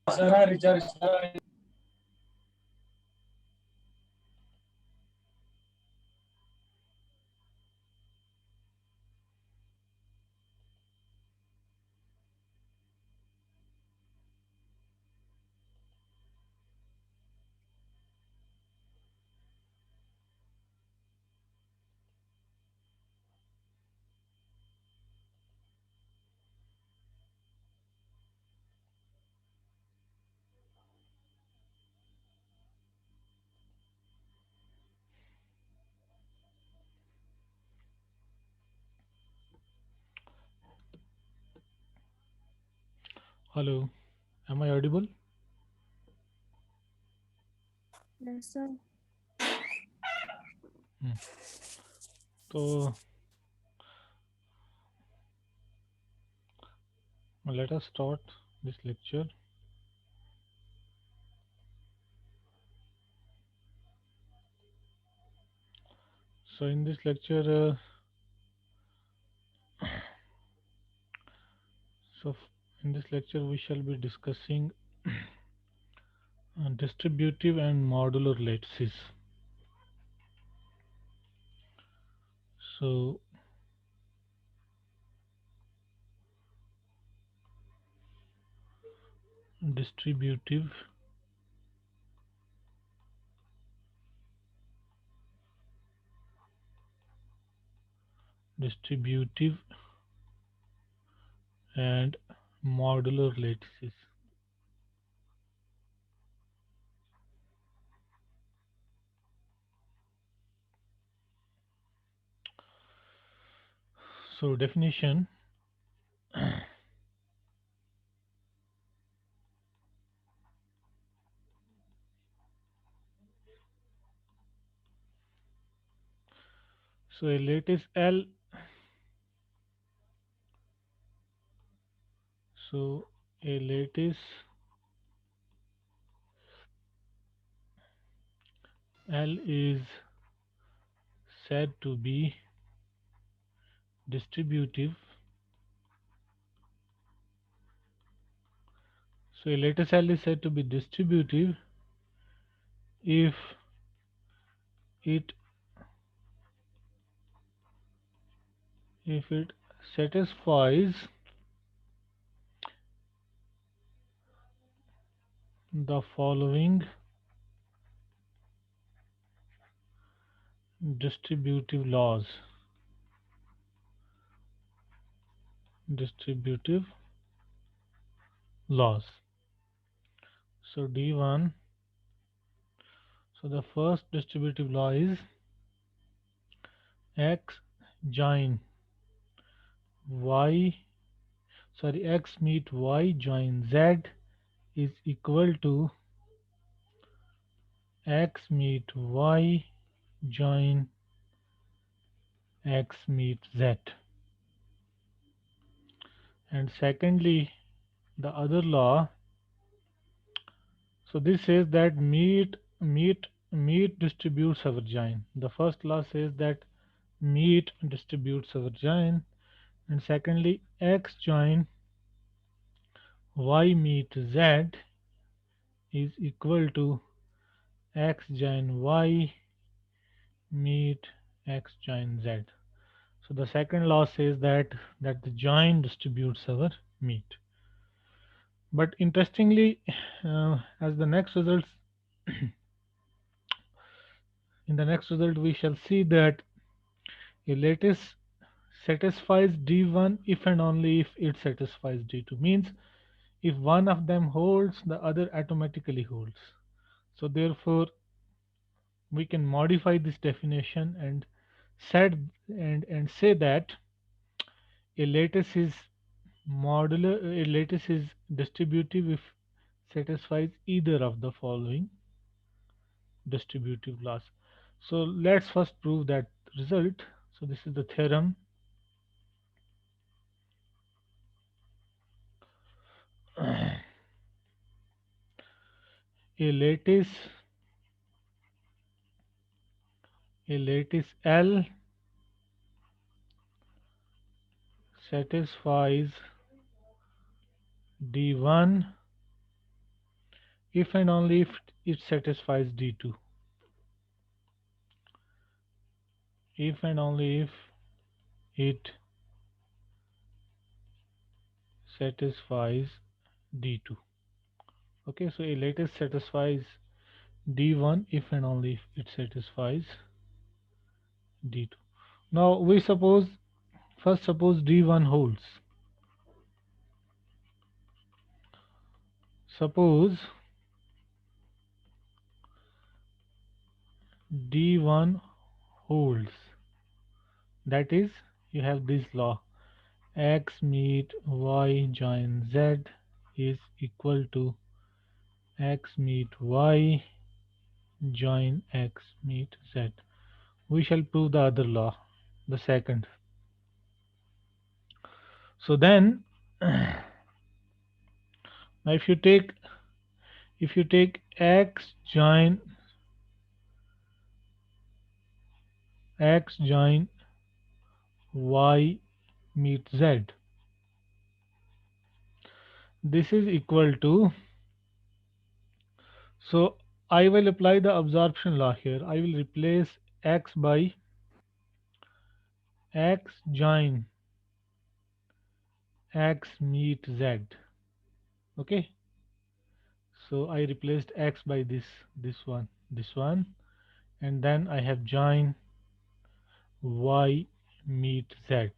Sarah Richard Sarah. Hello, am I audible? Yes, sir. Hmm. So let us start this lecture. So in this lecture, in this lecture we shall be discussing distributive and modular lattices. So distributive, distributive and modular lattices. So definition. So a lattice L. So a lattice L is said to be distributive. So a lattice L is said to be distributive if it it satisfies the following distributive laws. Distributive laws. So D1. So the first distributive law is X join Y. Sorry, X meet Y join Z is equal to X meet Y join X meet Z. And secondly, the other law. So this says that meat distributes over join. The first law says that meat distributes over join, and secondly, X join Y meet Z is equal to X join Y meet X join Z. So the second law says that the join distributes over meat. But interestingly, as the next results in the next result we shall see that a lattice satisfies D1 if and only if it satisfies D2. Means if one of them holds, the other automatically holds. So therefore, we can modify this definition and said and say that a lattice is modular. A lattice is distributive if satisfies either of the following distributive laws. So let's first prove that result. So this is the theorem. A lattice L satisfies D1 if and only if it satisfies D2. If and only if it satisfies D2. Okay, so a lattice satisfies D1 if and only if it satisfies D2. Now we suppose D1 holds. Suppose D1 holds. That is, you have this law: x meet y join z is equal to x meet y join x meet z. We shall prove the other law, the second. So then, now if you take x join y meet z, this is equal to, so I will apply the absorption law here. I will replace x by x join x meet z. Okay, so I replaced x by this one, and then I have join y meet z.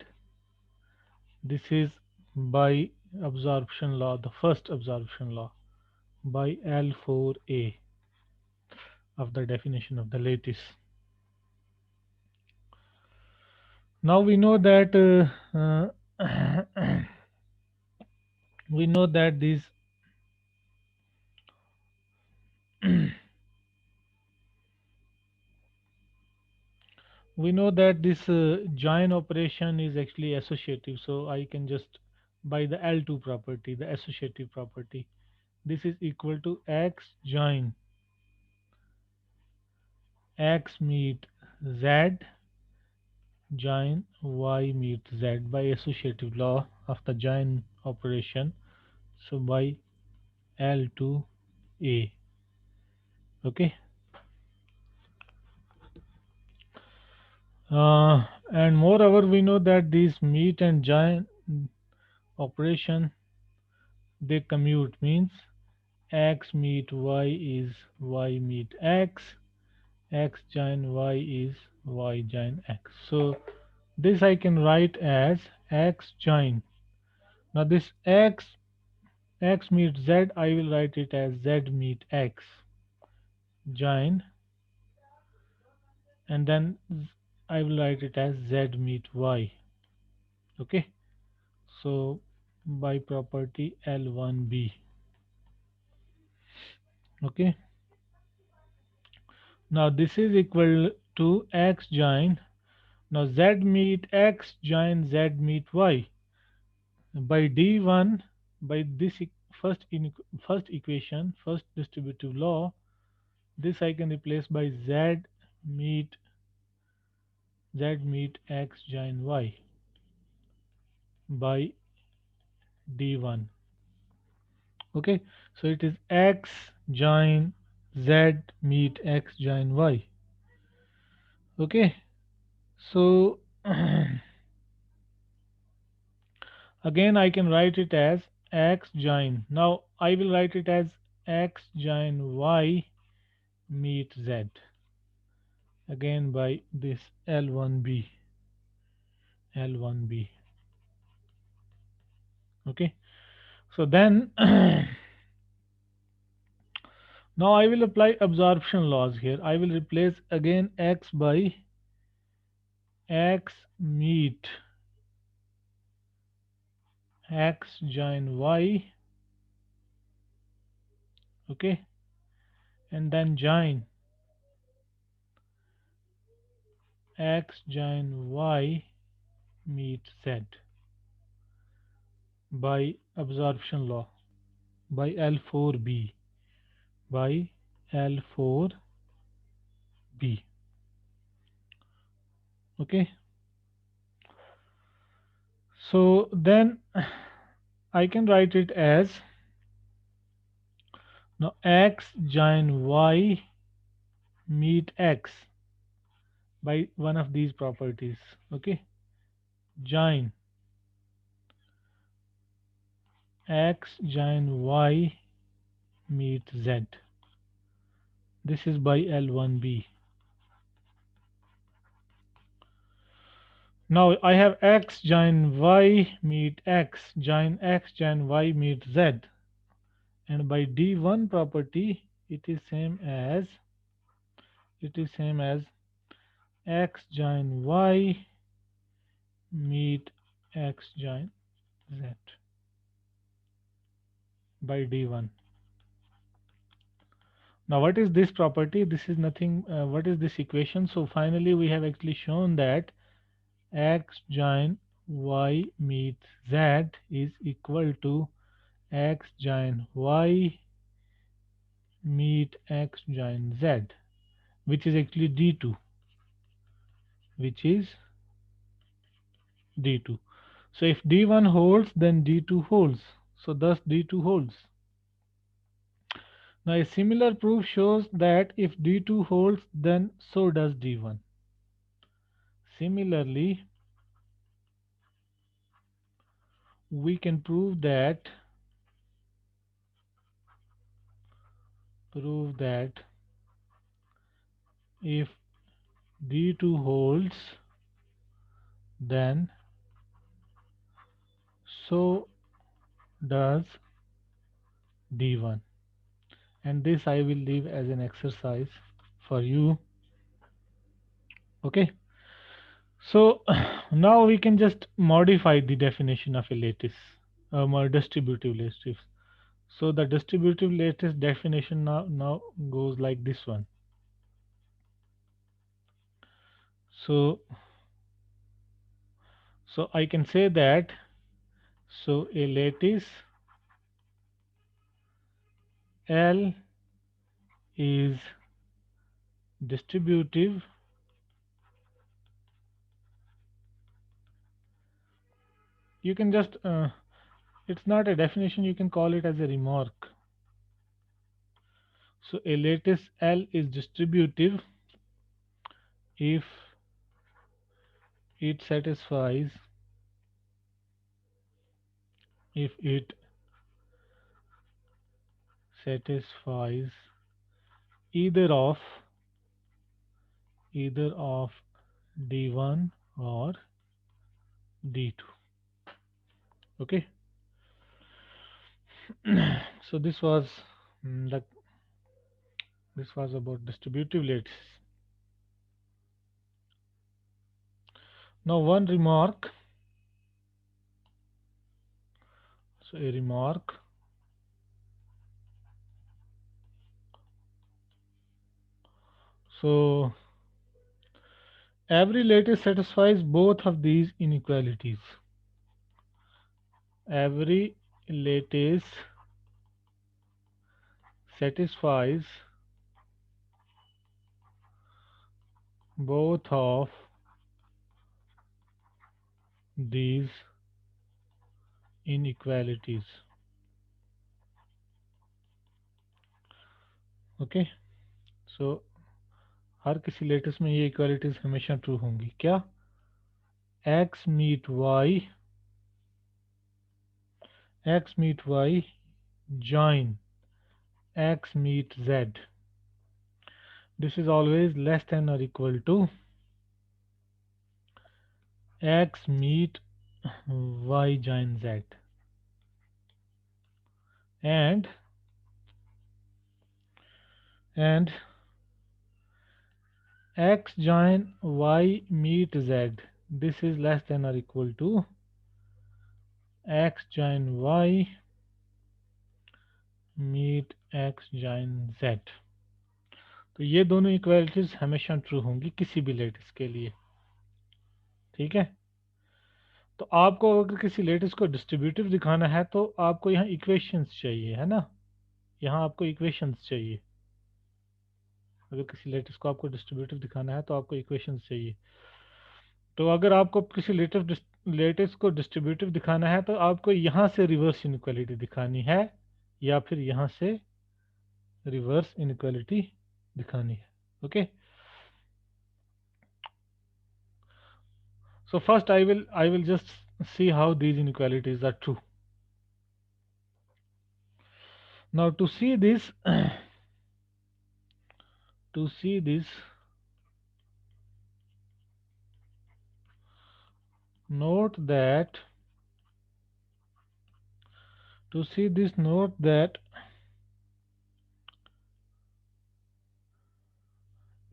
This is by absorption law, the first absorption law, by L4a of the definition of the lattice. Now we know that we know that these we know that this join operation is actually associative. So I can just, by the L2 property, the associative property, this is equal to x join x meet z join y meet z by associative law of the join operation. So by L2a. Okay, and moreover we know that these meet and join operation, they commute, means x meet y is y meet x, x join y is y join x. So this I can write as x join. Now this x meet z, I will write it as z meet x join, and then I will write it as z meet y. Okay, so by property L1b. Okay, now this is equal to x join, now z meet x join z meet y by d1, by this first equation, first distributive law. This I can replace by meet z meet x join y by d1. Okay, so it is x join z meet x join y. Okay, so again I can write it as x join, now I will write it as x join y meet z, again by this L1b. Okay, so then now I will apply absorption laws here. I will replace again x by x meet x join y. Okay, and then join x join y meet z by absorption law, by L4b, by L4b. Okay, so then I can write it as, Now x join y meet x by one of these properties. Okay, join x join y meet z. This is by L1b. Now I have x join y meet x join y meet z, and by D1 property it is same as x join y meet x join z by D1. Now what is this property? This is nothing, what is this equation? So finally we have actually shown that x join y meets z is equal to x join y meet x join z, which is actually D2, which is D2. So if D1 holds, then D2 holds. So thus D2 holds. Now a similar proof shows that if D2 holds, then so does D1. Similarly, we can prove that if D2 holds, then so does D1. And this I will leave as an exercise for you. Okay. So now we can just modify the definition of a lattice, or distributive lattice. So the distributive lattice definition now goes like this one. So I can say that a lattice L is distributive you can just it's not a definition, you can call it as a remark. So a lattice L is distributive if it satisfies either of D1 or D2. Okay. So this was about distributive lattice. Now one remark. So a remark. So every lattice satisfies both of these inequalities. Every lattice satisfies both of these inequalities. Okay so हर किसी lattice में ये equalities हमेशा true होंगी क्या x meet y join x meet z. This is always less than or equal to x meet y join z, and x join y meet z. This is less than or equal to x join y meet x join z. तो ये दोनों equalities हमेशा true होंगी किसी भी lettuce के लिए. ठीक है. तो आपको अगर किसी लेटिस को डिस्ट्रीब्यूटिव दिखाना है तो आपको यहाँ इक्वेशंस चाहिए, है ना. यहाँ आपको इक्वेशंस चाहिए. अगर किसी लेटिस को आपको डिस्ट्रीब्यूटिव दिखाना है तो आपको इक्वेशंस चाहिए. तो अगर आपको किसी लेटिस को डिस्ट्रीब्यूटिव दिखाना है तो आपको यहाँ से रिवर्स इनइक्वालिटी दिखानी है या फिर यहाँ से रिवर्स इनइक्वालिटी दिखानी है. Okay. So first I will just see how these inequalities are true. Now to see this to see this, note that note that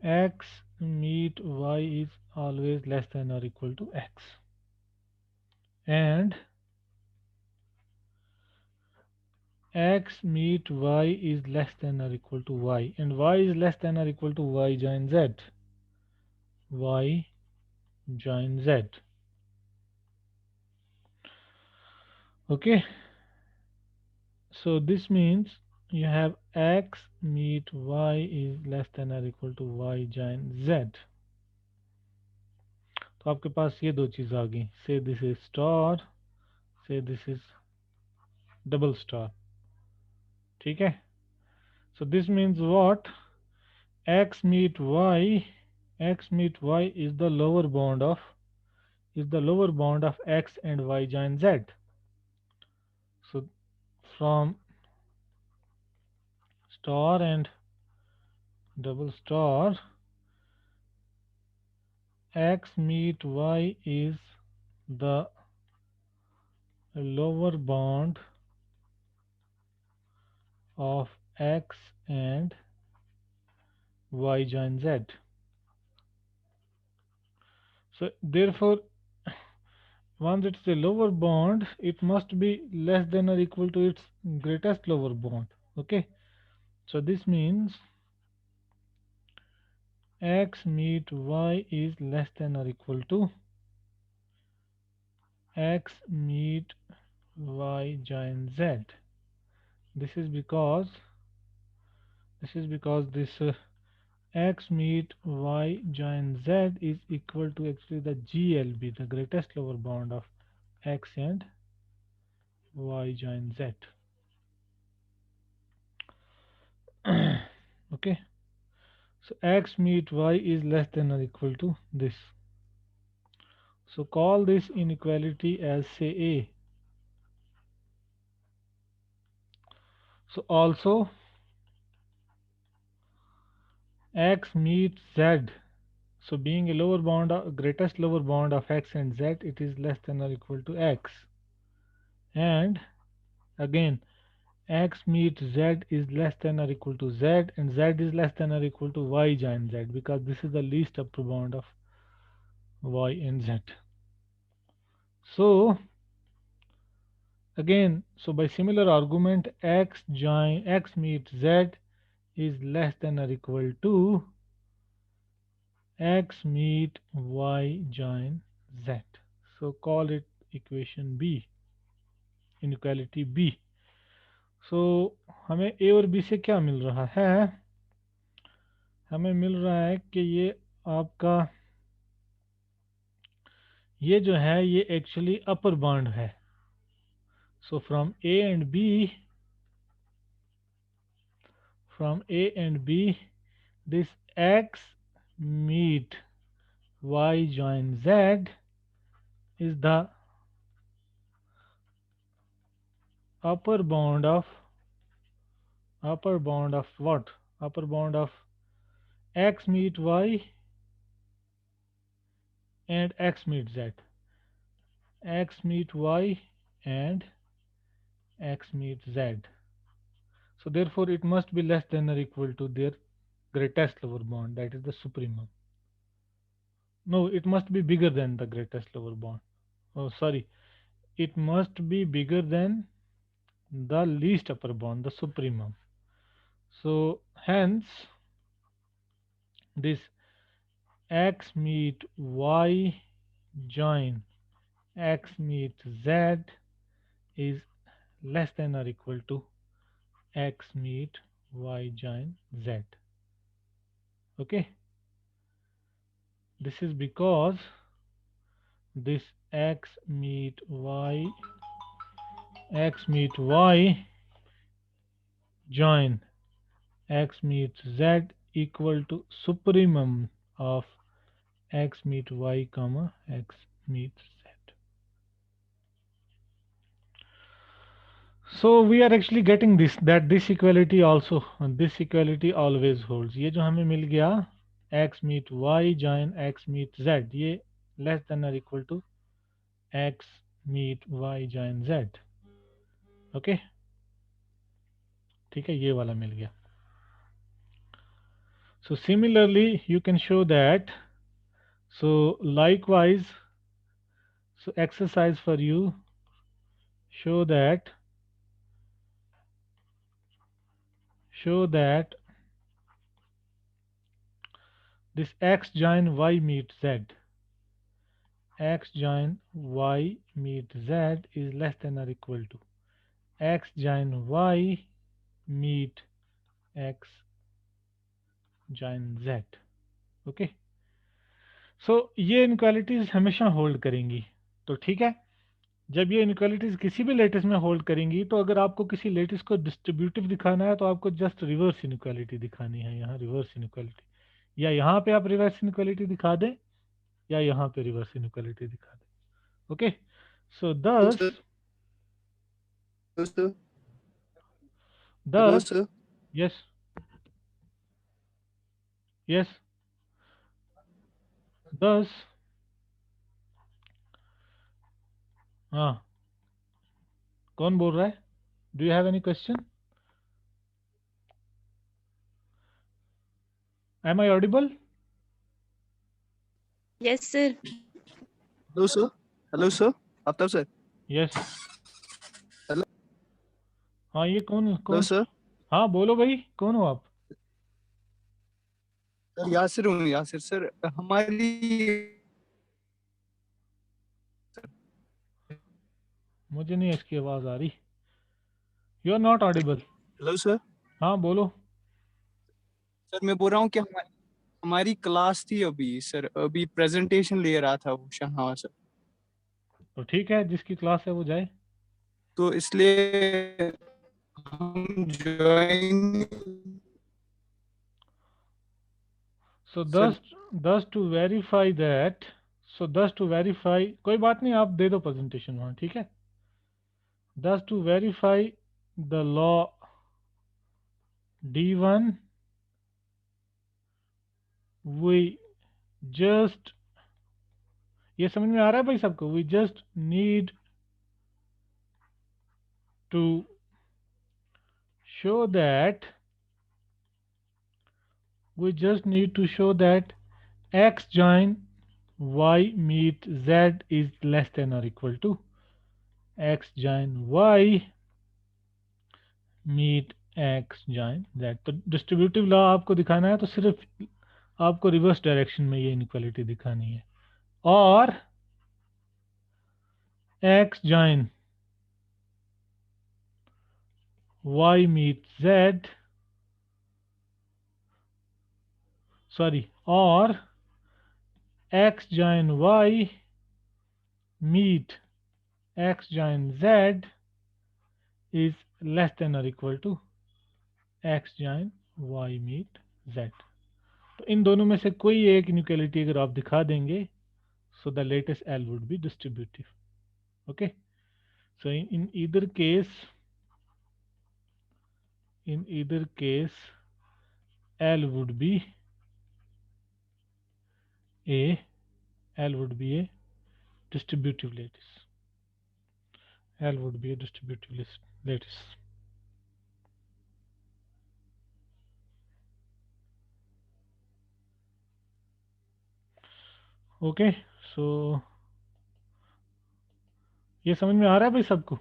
x meet y is always less than or equal to x, and x meet y is less than or equal to y, and y is less than or equal to y join z, y join z. Okay, so this means you have x meet y is less than or equal to y join z. तो आपके पास ये दो चीज आ गई. Say this is star, say this is double star. ठीक है. So this means what? X meet y, x meet y is the lower bound of x and y join z. So from star and double star, x meet y is the lower bound of x and y join z. So therefore, once it's a lower bond, it must be less than or equal to its greatest lower bond. Okay, so this means x meet y is less than or equal to x meet y join z. This is because this x meet y join z is equal to actually the GLB, the greatest lower bound of x and y join z. Okay, so x meet y is less than or equal to this. So call this inequality as say A. So also x meets z. So being a lower bound, greatest lower bound of x and z, it is less than or equal to x. And again, x meets z is less than or equal to z, and z is less than or equal to y join z, because this is the least upper bound of y and z. So again, so by similar argument, x meets z is less than or equal to x meet y join z. So call it equation B, inequality B. So हमें A और B से क्या मिल रहा है? हमें मिल रहा है कि आपका ये जो है ये एक्चुअली अपर बाउंड है. So from A and B, this x meet y join z is the upper bound of what? Upper bound of x meet y and x meet z. X meet y and x meet z. So therefore it must be less than or equal to their greatest lower bound, that is the supremum. No, it must be bigger than the greatest lower bound. Oh, sorry. It must be bigger than the least upper bound, the supremum. So hence this x meet y join x meet z is less than or equal to x meet y join z. Okay, this is because this x meet y join x meet z equal to supremum of x meet y comma x meet z. So we are actually getting this, that this equality also, this equality always holds. ये जो हमें मिल गया x meet y join x meet z, ये less than or equal to x meet y join z. Okay, ठीक है, ये वाला मिल गया. So similarly you can show that. So likewise, so exercise for you, show that this x join y meet z, x join y meet z is less than or equal to x join y meet x join z. Okay, so ये inequalities हमेशा hold करेंगी. तो ठीक है, जब ये inequalities किसी भी लेटिस में होल्ड करेंगी, तो अगर आपको किसी लेटिस को डिस्ट्रीब्यूटिव दिखाना है तो आपको जस्ट रिवर्स इनक्वालिटी दिखानी है. यहाँ रिवर्स इनक्वालिटी, या यहाँ पे आप रिवर्स इनक्वालिटी दिखा दें, या यहाँ पे रिवर्स इनक्वालिटी दिखा दें. Okay, so Hello, Das sir. Hello, sir. Hello, Das sir. Yes yes Das हाँ, कौन बोल रहा है? Do you have any question? Am I audible? Yes, sir. Hello, sir. Hello, sir. Aftab sir. Yes. Hello. हाँ, ये कौन Hello, कौन? sir. हाँ बोलो भाई, कौन हो आप? सर यासिर हूँ, यासिर सर. हमारी मुझे नहीं इसकी आवाज आ रही. You are not audible. Hello sir. हाँ बोलो. सर मैं बोल रहा हूँ कि हमारी क्लास थी अभी सर, अभी प्रेजेंटेशन ले रहा था वो शाहनवाज सर, तो ठीक है, जिसकी क्लास है वो जाए. तो इसलिए हम join. So sir 10 to verify that. So 10 to verify, कोई बात नहीं, आप दे दो प्रेजेंटेशन वहाँ, ठीक है. 10 to verify the law D1, we just, ये समझ में आ रहा है भाई सबको? We just need to show that, we just need to show that x join y meet z is less than or equal to x join y meet x join z. तो distributive law आपको दिखाना है तो सिर्फ आपको reverse direction में ये inequality दिखानी है. और x join y meet z, sorry, और x join y meet x join z is less than or equal to x join y meet z. तो इन दोनों में से कोई एक इनइक्वालिटी अगर आप दिखा देंगे, so the latest L would be distributive. Okay, so in either case L would be a distributive lattice. L would be a distributive lattice. Okay, so ये समझ में आ रहा है भाई सबको?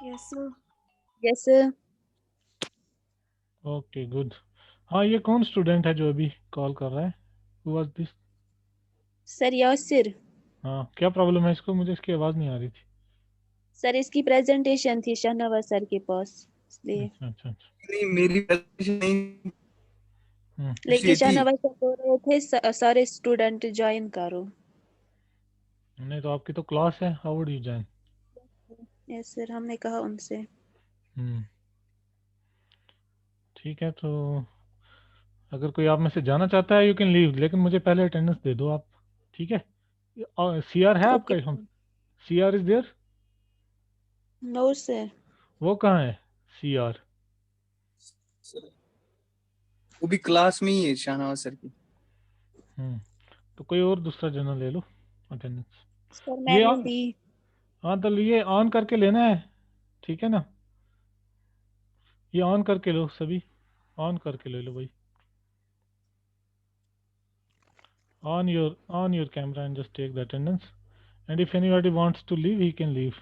Yes, sir. Yes, sir. Okay good. हाँ, ये कौन स्टूडेंट है जो अभी कॉल कर रहा है? Who was this? Sir, Yasir. हाँ, क्या प्रॉब्लम है इसको? मुझे इसकी आवाज़ नहीं आ रही थी. सर इसकी प्रेजेंटेशन थी शाहनवाज सर के पास, इसलिए. अच्छा अच्छा अच्छा. नहीं, मेरी presentation नहीं. लेकिन शाहनवाज सर बोल रहे थे सारे स्टूडेंट ज्वाइन करो. नहीं तो आपकी तो क्लास है, how would you join? Yes sir, हमने कहा उनसे. ठीक है, तो अगर कोई आप में से जाना चाहता है यू कैन लीव, लेकिन मुझे पहले अटेंडेंस दे दो आप, ठीक है। सी आर है आपका? Okay. हम C R is there? No, sir. वो कहाँ है सी आर? सर वो भी क्लास में ही है शाहनवाज सर की। तो कोई और दूसरा जर्नल ले लो अटेंडेंस। Sir, ये मैंने दी। हाँ, तो ये ऑन करके लेना है, ठीक है ना। ये ऑन करके लो, सभी ऑन करके ले लो भाई। on your camera and just take the attendance, and if anybody wants to leave he can leave.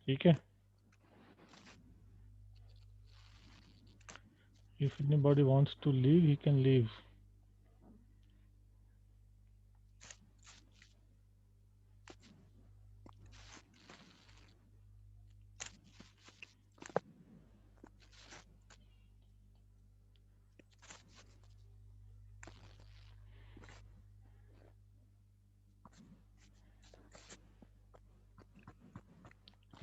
ठीक है, if anybody wants to leave he can leave.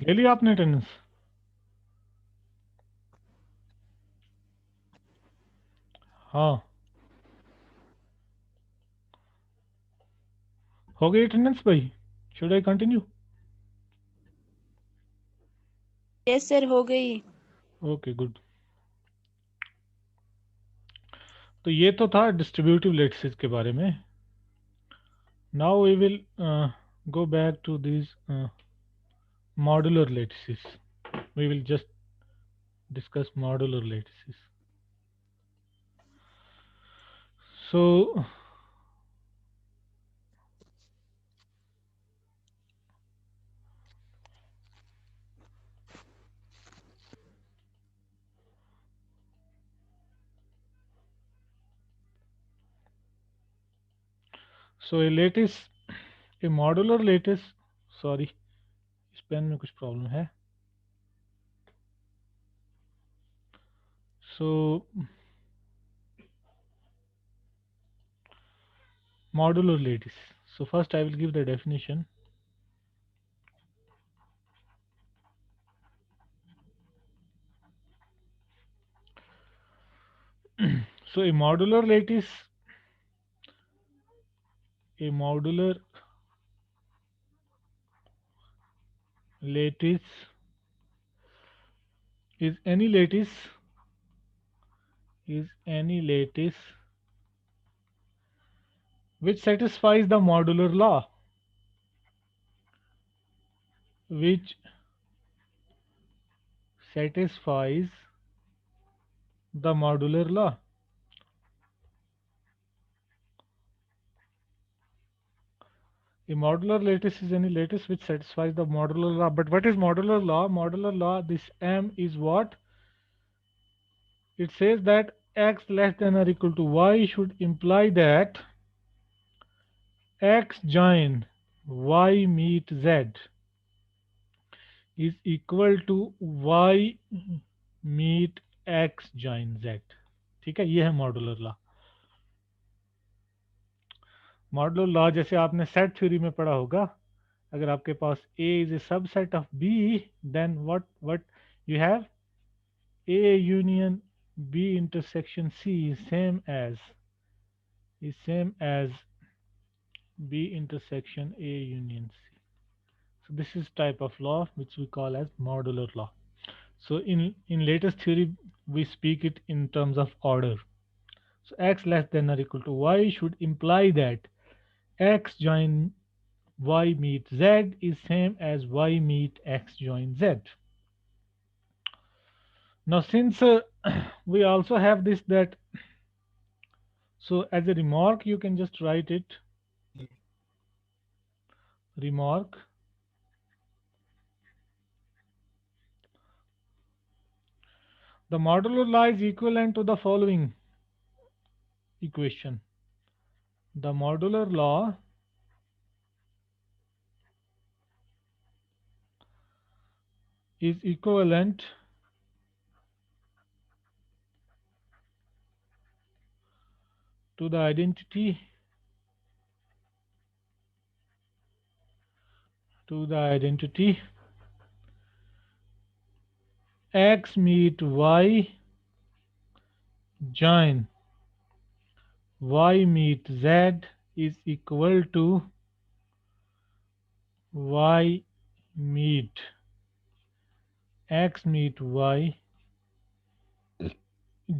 ले लिया आपने अटेंडेंस? हाँ, हो गई अटेंडेंस भाई? Should I continue? Yes, sir, हो गई। Okay good. तो ये तो था डिस्ट्रीब्यूटिव लेटिसेस के बारे में। Now we will go back to these modular lattices. We will just discuss modular lattices. So a lattice, a modular lattice, sorry इस पेन में कुछ प्रॉब्लम है। So modular lattice. So first I will give the definition. So a modular lattice is any lattice which satisfies the modular law, which satisfies the modular law. A modular lattice is any lattice which satisfies the modular law. But what is modular law? Modular law, this M is what? It says that x less than or equal to y should imply that x join y meet z is equal to y meet x join z. ठीक है, ये है modular law. Modular law जैसे आपने set theory में पढ़ा होगा, अगर आपके पास A is a subset of B, then what you have? A union B intersection C is same as B intersection A union C. So this is type of law which we call as modular law. So in latest theory we speak it in terms of order. So x less than or equal to y should imply that x join y meet z is same as y meet x join z. Now since we also have this, that so as a remark you can just write it, remark the modular law is equivalent to the following equation. The modular law is equivalent to the identity to the identity x meet y join y meet z is equal to y meet x meet y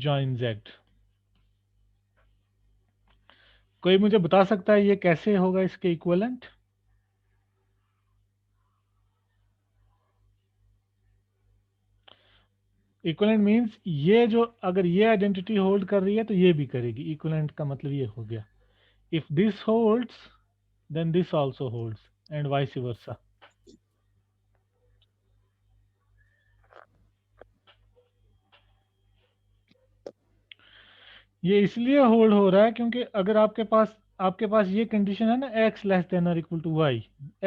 join z। कोई मुझे बता सकता है ये कैसे होगा इसके equivalent? Equivalent means ये जो अगर ये आइडेंटिटी होल्ड कर रही है तो ये भी करेगी। इक्विवेलेंट का मतलब ये हो गया, if this holds then this also holds and vice versa. ये इसलिए होल्ड हो रहा है क्योंकि अगर आपके पास ये कंडीशन है ना, x लेस देन और equal to y।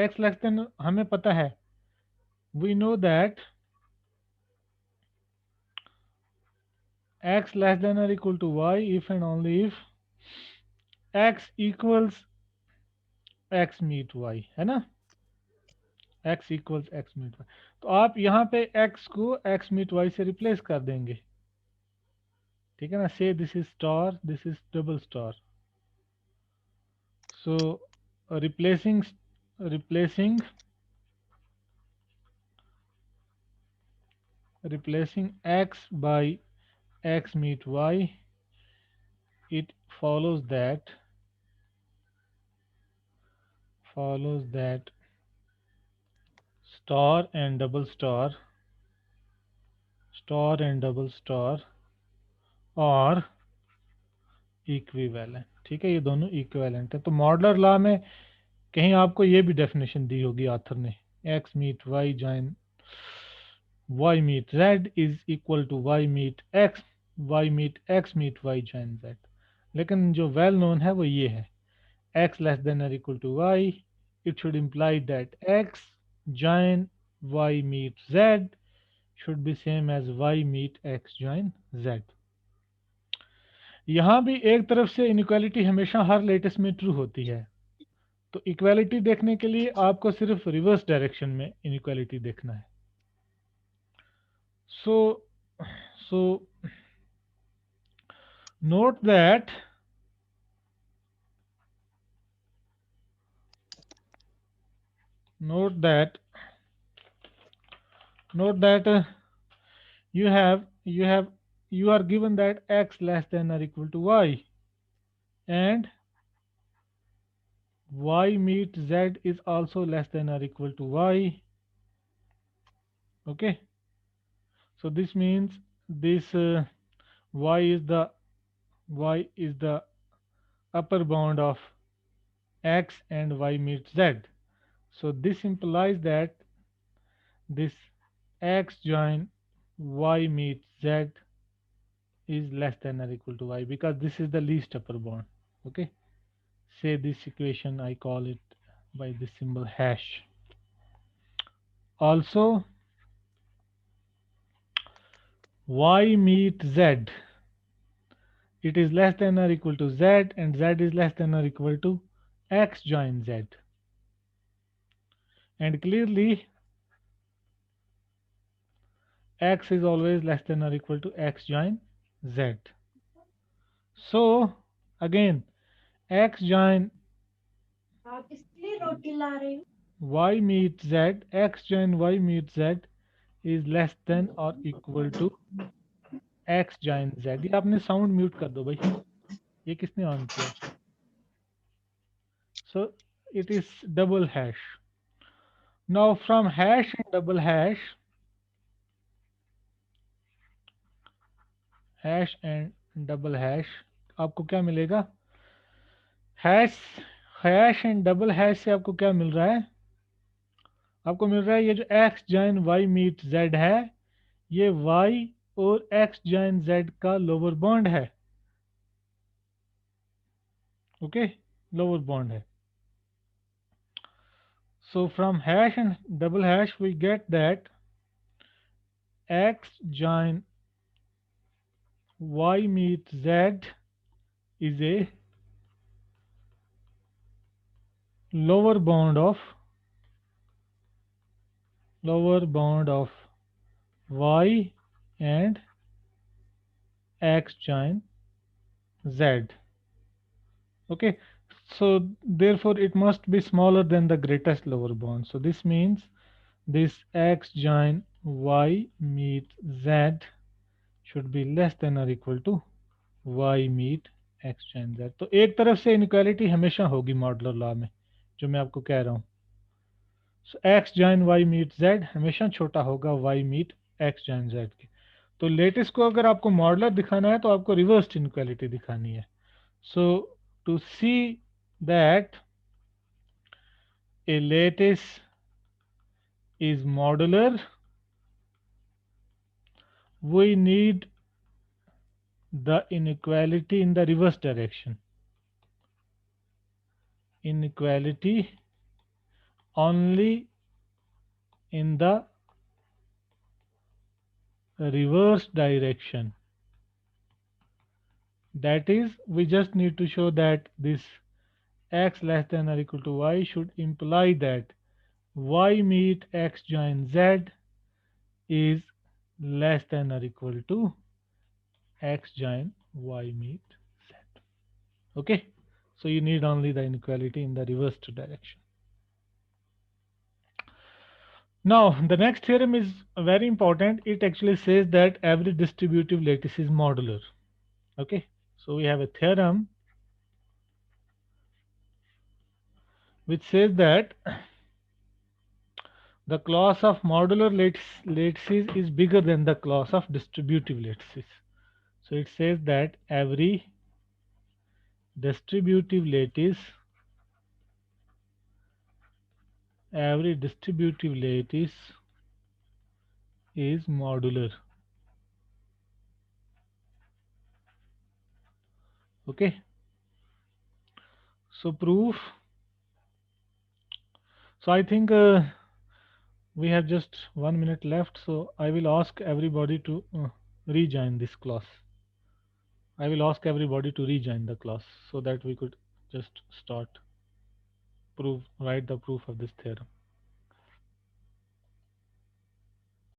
x less than हमें पता है, we know that x less than or equal to y if and only if x equals x meet y, है ना, x equals x meet y। तो आप यहाँ पे x को x meet y से रिप्लेस कर देंगे, ठीक है ना। से this is star, this is double star, so replacing x by x meet y, it follows that star and double star और इक्विवेलेंट, ठीक है, ये दोनों इक्विवेलेंट है। तो मॉडलर लॉ में कहीं आपको ये भी डेफिनेशन दी होगी ऑथर ने, x meet y join y meet z is equal to y meet x meet y join z। लेकिन जो वेल नोन है वो ये है, x लेस देन और equal to y, it should imply that x join y meet z should be same as y meet x join z। यहां भी एक तरफ से इनइक्वालिटी हमेशा हर लेटेस्ट में ट्रू होती है, तो इक्वालिटी देखने के लिए आपको सिर्फ रिवर्स डायरेक्शन में इनइक्वालिटी देखना है। So note that you are given that x less than or equal to y and y meet z is also less than or equal to y, okay। So this means this y is the upper bound of x and y meets z, so this implies that this x join y meets z is less than or equal to y because this is the least upper bound, okay। Say this equation, I call it by this symbol hash। Also y meet z, it is less than or equal to z and z is less than or equal to x join z, and clearly x is always less than or equal to x join z। So again x join y meet z, x join y meet z is less than or equal to x join z। ये आपने sound mute कर दो भाई, ये किसने on किया? So it is double hash। Now from hash and double hash and double hash आपको क्या मिलेगा? हैश एंड डबल हैश से आपको क्या मिल रहा है? आपको मिल रहा है ये जो x join y meet z है, ये y और x जॉइन z का लोअर बॉन्ड है, ओके, लोअर बॉन्ड है। So from hash and double hash we get that x join y meet z is a lower bound of lower bound of y and x join z. Okay, so therefore it must be smaller than the greatest lower bound. So this means this x join y meet z should be less than or equal to y meet x join z. तो एक तरफ से inequality हमेशा होगी modular law में, जो मैं आपको कह रहा हूँ. सो x join y meet z हमेशा छोटा होगा y meet x join z के. तो लेटिस को अगर आपको मॉडुलर दिखाना है तो आपको रिवर्स्ड इनक्वालिटी दिखानी है. So to see that a lattice is modular, we need the inequality in the reverse direction. Inequality only in the reverse direction. That is, we just need to show that this x less than or equal to y should imply that y meet x join z is less than or equal to x join y meet z. Okay, so you need only the inequality in the reversed direction. Now the next theorem is very important. It actually says that every distributive lattice is modular. Okay, so we have a theorem which says that the class of modular lattices is bigger than the class of distributive lattices. So it says that every distributive lattice is modular. Okay, so proof. So I think we have just 1 minute left, so I will ask everybody to rejoin this class. I will ask everybody to rejoin the class so that we could just start write the proof of this theorem.